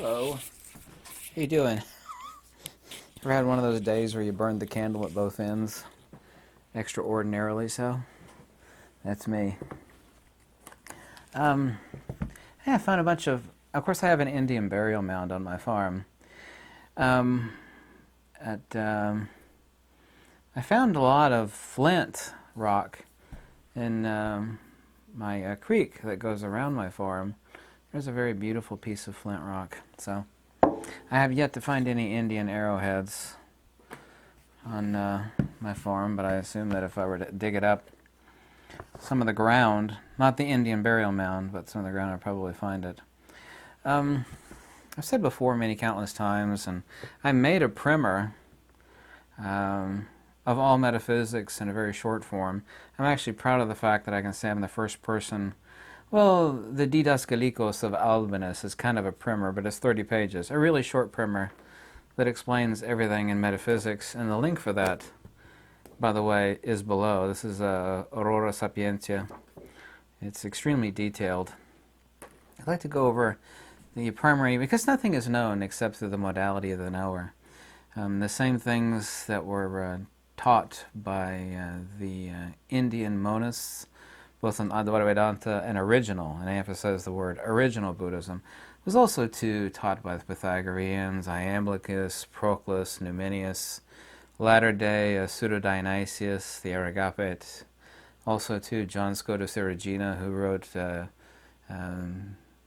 Hello. How you doing? Ever had one of those days where you burned the candle at both ends? Extraordinarily so? That's me. Yeah, I found a bunch of course I have an Indian burial mound on my farm. Um, I found a lot of flint rock in my creek that goes around my farm. There's a very beautiful piece of flint rock. So I have yet to find any Indian arrowheads on my farm, but I assume that if I were to dig it up, some of the ground, not the Indian burial mound, but some of the ground, I'd probably find it. I've said before many countless times, and I made a primer of all metaphysics in a very short form. I'm actually proud of the fact that I can say I'm the first person. Well, the Didaskalikos of Albinus is kind of a primer, but it's 30 pages. A really short primer that explains everything in metaphysics, and the link for that, by the way, is below. This is Aurora Sapientia. It's extremely detailed. I'd like to go over the primary, because nothing is known except through the modality of the knower. The same things that were taught by the Indian monists, both in Advaita Vedanta and original, and I emphasize the word original Buddhism, was also taught by the Pythagoreans, Iamblichus, Proclus, Numenius, latter-day Pseudo-Dionysius, the Areopagite, also John Scotus Erigena, who wrote the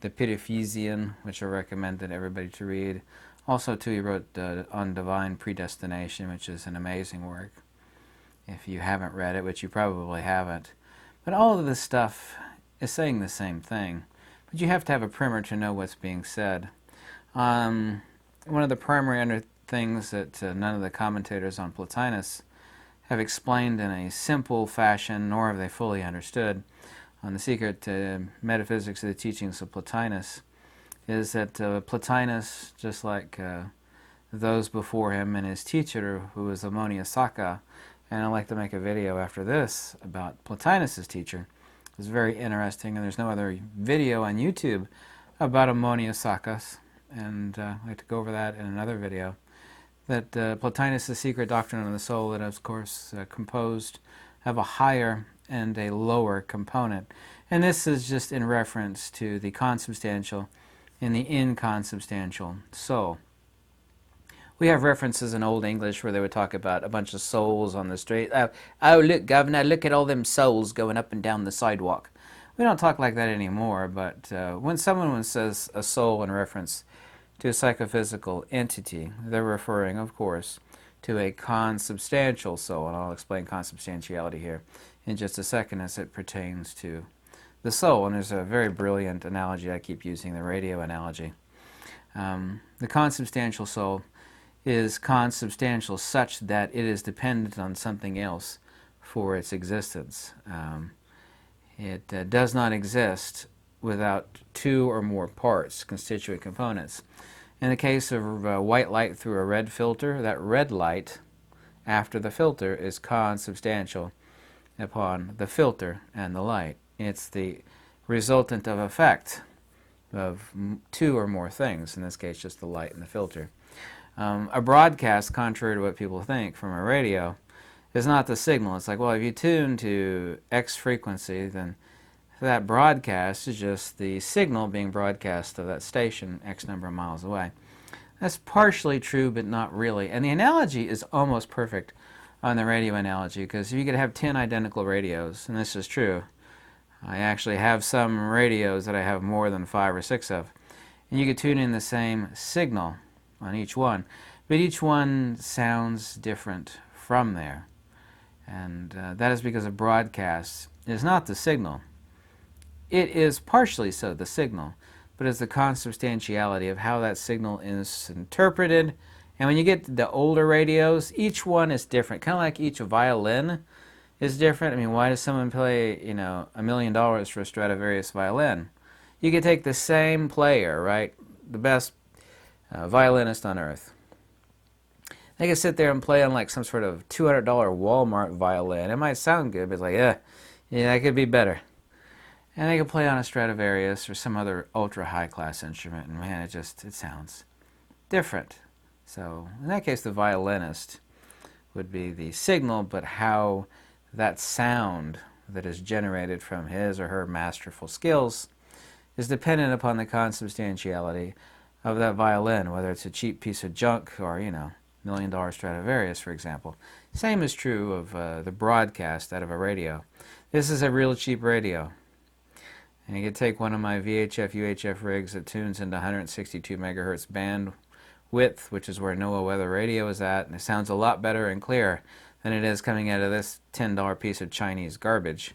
Pitaphysician, which I recommended everybody to read. Also, he wrote on divine predestination, which is an amazing work, if you haven't read it, which you probably haven't. But all of this stuff is saying the same thing. But you have to have a primer to know what's being said. One of the primary things that none of the commentators on Plotinus have explained in a simple fashion, nor have they fully understood, on the secret metaphysics of the teachings of Plotinus, is that Plotinus, just like those before him and his teacher, who was Ammoniusaka, and I'd like to make a video after this about Plotinus' teacher. It's very interesting, and there's no other video on YouTube about Ammoniusakas, and I'd like to go over that in another video. That Plotinus' secret doctrine of the soul, that is, of course, composed of a higher and a lower component. And this is just in reference to the consubstantial and the inconsubstantial soul. We have references in Old English where they would talk about a bunch of souls on the street. Oh, look, governor, look at all them souls going up and down the sidewalk. We don't talk like that anymore, but when someone says a soul in reference to a psychophysical entity, they're referring, of course, to a consubstantial soul, and I'll explain consubstantiality here in just a second as it pertains to the soul. And there's a very brilliant analogy I keep using, the radio analogy. The consubstantial soul is consubstantial such that it is dependent on something else for its existence. It does not exist without two or more parts, constituent components. In the case of white light through a red filter, that red light after the filter is consubstantial upon the filter and the light. It's the resultant of effect of two or more things, in this case just the light and the filter. A broadcast, contrary to what people think from a radio, is not the signal. It's like, well, if you tune to X frequency, then that broadcast is just the signal being broadcast to that station X number of miles away. That's partially true, but not really. And the analogy is almost perfect on the radio analogy, because if you could have 10 identical radios, and this is true, I actually have some radios that I have more than 5 or 6 of, and you could tune in the same signal on each one, but each one sounds different from there. And that is because a broadcast is not the signal. It is partially so the signal, but it's the consubstantiality of how that signal is interpreted. And when you get to the older radios, each one is different, kind of like each violin is different. I mean, why does someone pay, $1 million for a Stradivarius violin? You could take the same player, right, the best violinist on earth. They could sit there and play on like some sort of $200 Walmart violin. It might sound good, but it's like, yeah, that could be better. And they can play on a Stradivarius or some other ultra high class instrument, and man, it sounds different. So in that case, the violinist would be the signal, but how that sound that is generated from his or her masterful skills is dependent upon the consubstantiality of that violin, whether it's a cheap piece of junk or, $1 million Stradivarius, for example. Same is true of the broadcast out of a radio. This is a real cheap radio. And you could take one of my VHF, UHF rigs that tunes into 162 megahertz bandwidth, which is where NOAA weather radio is at, and it sounds a lot better and clearer than it is coming out of this $10 piece of Chinese garbage.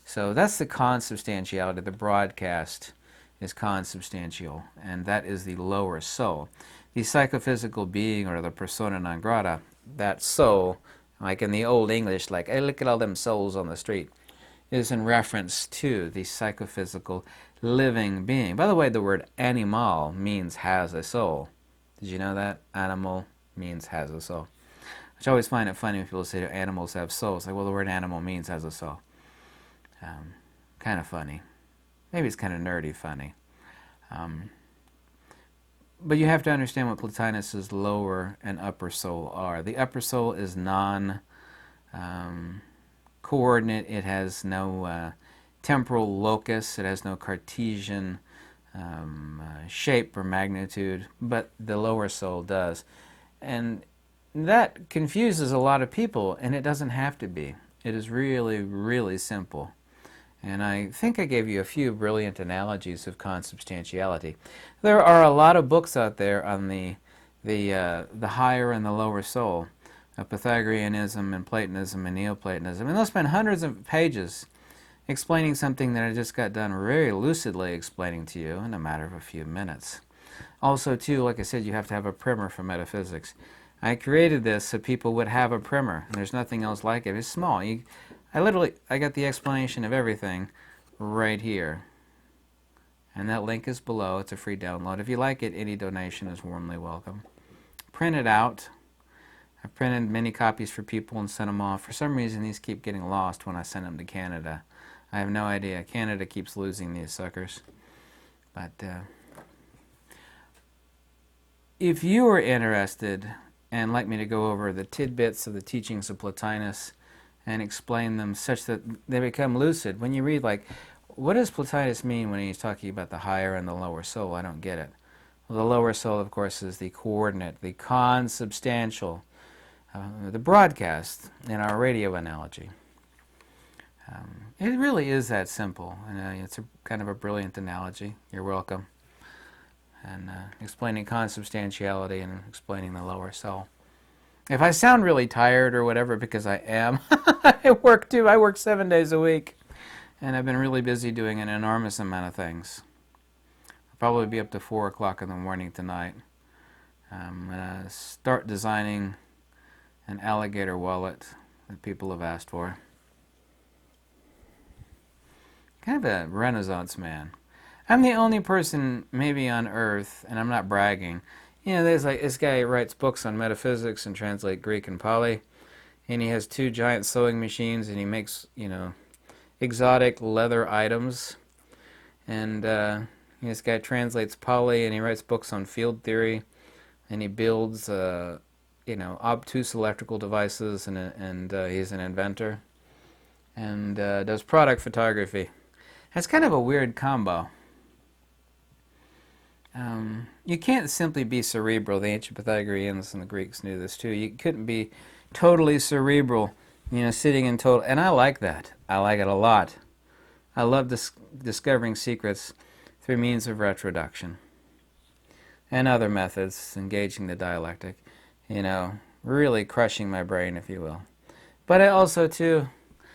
So that's the consubstantiality. The broadcast is consubstantial, and that is the lower soul. The psychophysical being, or the persona non grata, that soul, like in the old English, like, hey, look at all them souls on the street, is in reference to the psychophysical living being. By the way, the word animal means has a soul. Did you know that? Animal means has a soul. Which I always find it funny when people say animals have souls. Like, well, the word animal means has a soul. Kind of funny. Maybe it's kind of nerdy funny. But you have to understand what Plotinus's lower and upper soul are. The upper soul is non-coordinate. It has no temporal locus. It has no Cartesian shape or magnitude, but the lower soul does. And that confuses a lot of people, and it doesn't have to be. It is really, really simple. And I think I gave you a few brilliant analogies of consubstantiality. There are a lot of books out there on the higher and the lower soul, of Pythagoreanism and Platonism and Neoplatonism, and they'll spend hundreds of pages explaining something that I just got done very lucidly explaining to you in a matter of a few minutes. Also, too, like I said, you have to have a primer for metaphysics. I created this so people would have a primer, and there's nothing else like it. It's small. I got the explanation of everything right here. And that link is below. It's a free download. If you like it, any donation is warmly welcome. Print it out. I've printed many copies for people and sent them off. For some reason, these keep getting lost when I send them to Canada. I have no idea. Canada keeps losing these suckers. But if you are interested and like me to go over the tidbits of the teachings of Plotinus and explain them such that they become lucid. When you read, like, what does Plotinus mean when he's talking about the higher and the lower soul? I don't get it. Well, the lower soul, of course, is the coordinate, the consubstantial, the broadcast in our radio analogy. It really is that simple. And, it's kind of a brilliant analogy. You're welcome. And explaining consubstantiality and explaining the lower soul. If I sound really tired or whatever, because I am, I work too. I work 7 days a week, and I've been really busy doing an enormous amount of things. I'll probably be up to 4 o'clock in the morning tonight. I'm going to start designing an alligator wallet that people have asked for. Kind of a Renaissance man. I'm the only person maybe on Earth, and I'm not bragging. There's like this guy writes books on metaphysics and translate Greek and Pali, and he has 2 giant sewing machines, and he makes, exotic leather items. And this guy translates Pali, and he writes books on field theory, and he builds, obtuse electrical devices, and he's an inventor, and does product photography. That's kind of a weird combo. You can't simply be cerebral. The ancient Pythagoreans and the Greeks knew this too. You couldn't be totally cerebral, sitting in total. And I like that. I like it a lot. I love discovering secrets through means of retroduction and other methods, engaging the dialectic, really crushing my brain, if you will. But I also, too,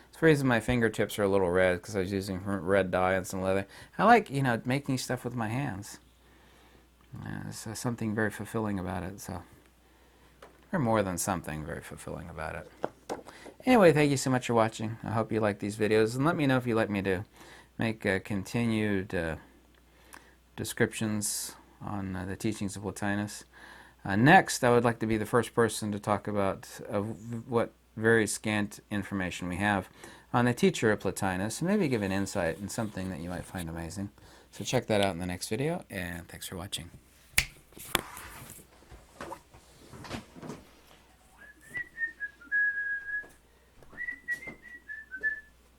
it's the reason my fingertips are a little red, because I was using red dye and some leather. I like, making stuff with my hands. There's something very fulfilling about it, or more than something very fulfilling about it. Anyway, thank you so much for watching. I hope you like these videos, and let me know if you'd like me to make continued descriptions on the teachings of Plotinus. Next, I would like to be the first person to talk about what very scant information we have on the teacher of Plotinus, and maybe give an insight in something that you might find amazing. So check that out in the next video, and thanks for watching.